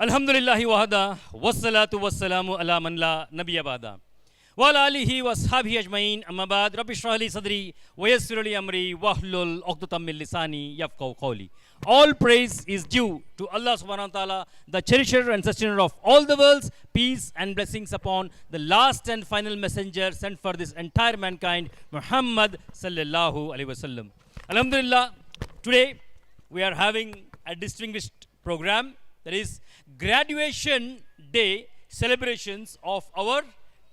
अल्हम्दुलिल्लाहि वहदा वस्सलातु वस्सलामु अला मन ला नबिय्य बादा वअला आलिहि वअस्हाबिहि अजमईन अम्मा बाद रब्बि इश्रह ली सदरी वयस्सिर ली अमरी वहलुल उक़दतम मिन लिसानी यफ़क़हू क़ौली. All praise is due to Allah subhanahu wa ta'ala, the cherisher and sustainer of all the worlds. Peace and blessings upon the last and final messenger sent for this entire mankind, Muhammad sallallahu alaihi wasallam. Alhamdulillah, today we are having a distinguished program, that is graduation day celebrations of our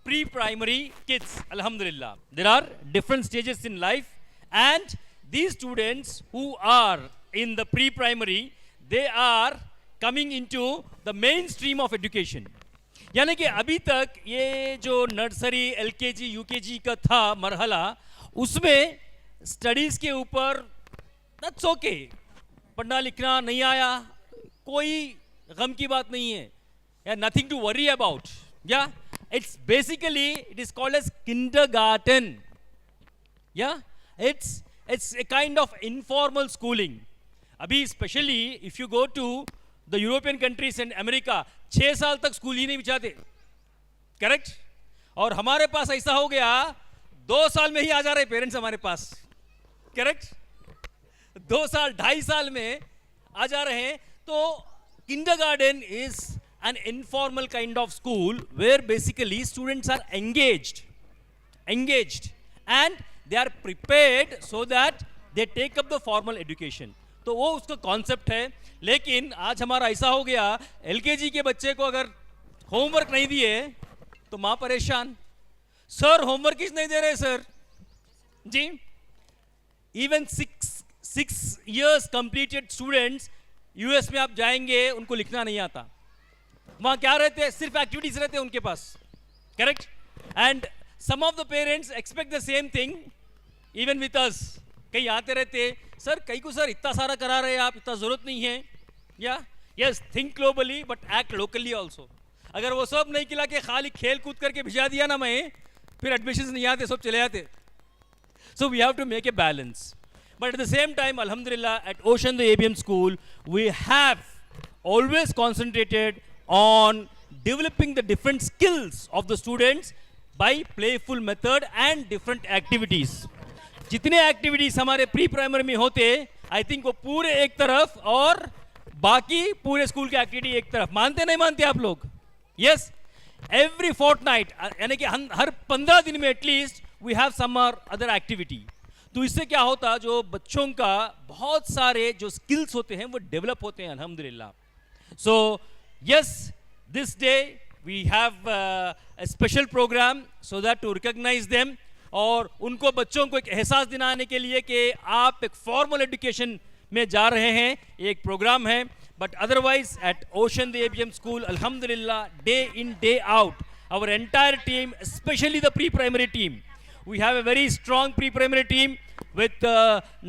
pre-primary kids. Alhamdulillah, there are different stages in life, and these students who are in the pre-primary, they are coming into the mainstream of education. यानी कि अभी तक ये जो nursery LKG UKG का था मरहला, उसमें studies के ऊपर that's okay, पढ़ना लिखना नहीं आया, कोई गम की बात नहीं है, yeah, nothing to worry about. Yeah, it's basically, it is called as kindergarten. Yeah, it's a kind of informal schooling. अभी specially if you go to the European countries and America 6 साल तक स्कूल ही नहीं बिछाते, correct. और हमारे पास ऐसा हो गया 2 साल में ही आ जा रहे पेरेंट्स हमारे पास, करेक्ट. 2 साल 2.5 साल में आ जा रहे हैं. तो kindergarten is an informal kind of school where basically students are engaged and they are prepared so that they take up the formal education. तो वो उसका कॉन्सेप्ट है. लेकिन आज हमारा ऐसा हो गया, एलकेजी के बच्चे को अगर होमवर्क नहीं दिए तो माँ परेशान, सर होमवर्क किस नहीं दे रहे सर जी. Even 6 years completed students US में आप जाएंगे, उनको लिखना नहीं आता. वहाँ क्या रहते हैं, सिर्फ एक्टिविटीज रहते हैं उनके पास, correct. And some of the parents expect the same thing even with us. कहीं आते रहते, सर कहीं को सर इतना सारा करा रहे हैं आप, इतना जरूरत नहीं है. या yes, think globally but act locally also. अगर वो सब नहीं खिला के खाली खेल कूद करके भिजा दिया ना मैं, फिर एडमिशन नहीं आते, सब चले जाते. So we have to make a balance. But at the same time अल्हम्दुलिल्लाह at Ocean the ABM school we have always concentrated on developing the different skills of the students by playful method and different activities. जितने activities हमारे pre primary में होते, I think वो पूरे एक तरफ और बाकी पूरे स्कूल की एक्टिविटी एक तरफ. मानते नहीं मानते आप लोग? यस, एवरी फोर्टनाइट यानी कि हर 15 दिन में एटलीस्ट वी हैव सम और अदर एक्टिविटी. तो इससे क्या होता, जो बच्चों का बहुत सारे जो स्किल्स होते हैं वो डेवलप होते हैं अल्हम्दुलिल्लाह. So yes, this day we have a special programme so that to recognise them, और उनको बच्चों को एक एहसास दिलाने के लिए कि आप एक फॉर्मल एजुकेशन में जा रहे हैं, एक प्रोग्राम है. But otherwise at Ocean the ABM school अल्हम्दुलिल्लाह day in day out our entire team, specially the pre primary team, we have a very strong pre-primary team with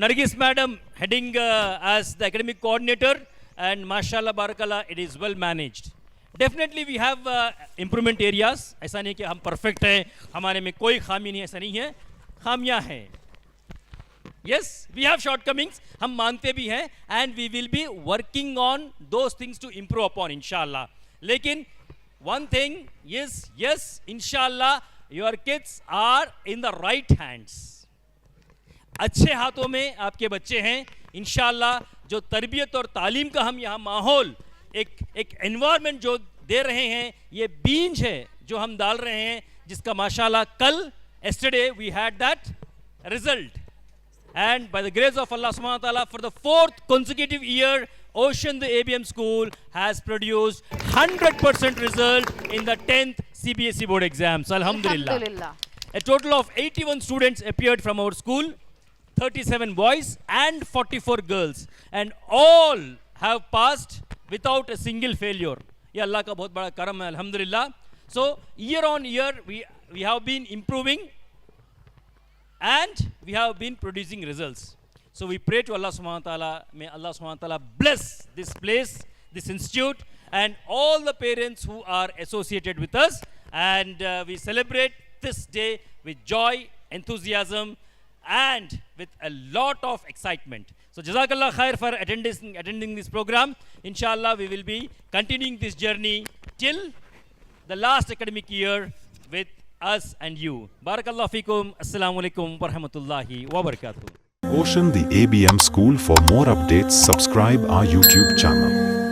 Nargis madam heading as the academic coordinator, and mashallah barakallah it is well managed. Definitely we have improvement areas. ऐसा नहीं कि हम perfect हैं, हमारे में कोई खामी नहीं, ऐसा नहीं है, खामियां हैं. Yes, we have shortcomings, हम मानते भी हैं, and we will be working on those things to improve upon inshallah. लेकिन one thing is, yes, inshallah your kids are in the right hands. अच्छे हाथों में आपके बच्चे हैं इंशाल्लाह. जो तरबियत और तालीम का हम यहाँ माहौल, एक एनवायरनमेंट जो दे रहे हैं, ये बीज है जो हम डाल रहे हैं, जिसका माशाल्लाह कल yesterday we had that result, and by the grace of Allah subhanahu wa ta'ala for the 4th consecutive year Ocean the ABM school has produced 100% result in the 10th CBSE board exams. Alhamdulillah. A total of 81 students appeared from our school, 37 boys and 44 girls, and all have passed without a single failure. ये अल्लाह का बहुत बड़ा करम है अल्हम्दुलिल्लाह. So year on year we have been improving and we have been producing results. So we pray to Allah subhanahu wa ta'ala, may Allah subhanahu wa ta'ala bless this place, this institute, and all the parents who are associated with us, and we celebrate this day with joy, enthusiasm, and with a lot of excitement. So Jazakallah khair for attending this program. Inshallah, we will be continuing this journey till the last academic year with us and you. Barakallah feekum. Assalamu alaikum wa rahmatullahi wa barakatuh. Ocean the ABM School. For more updates, subscribe our YouTube channel.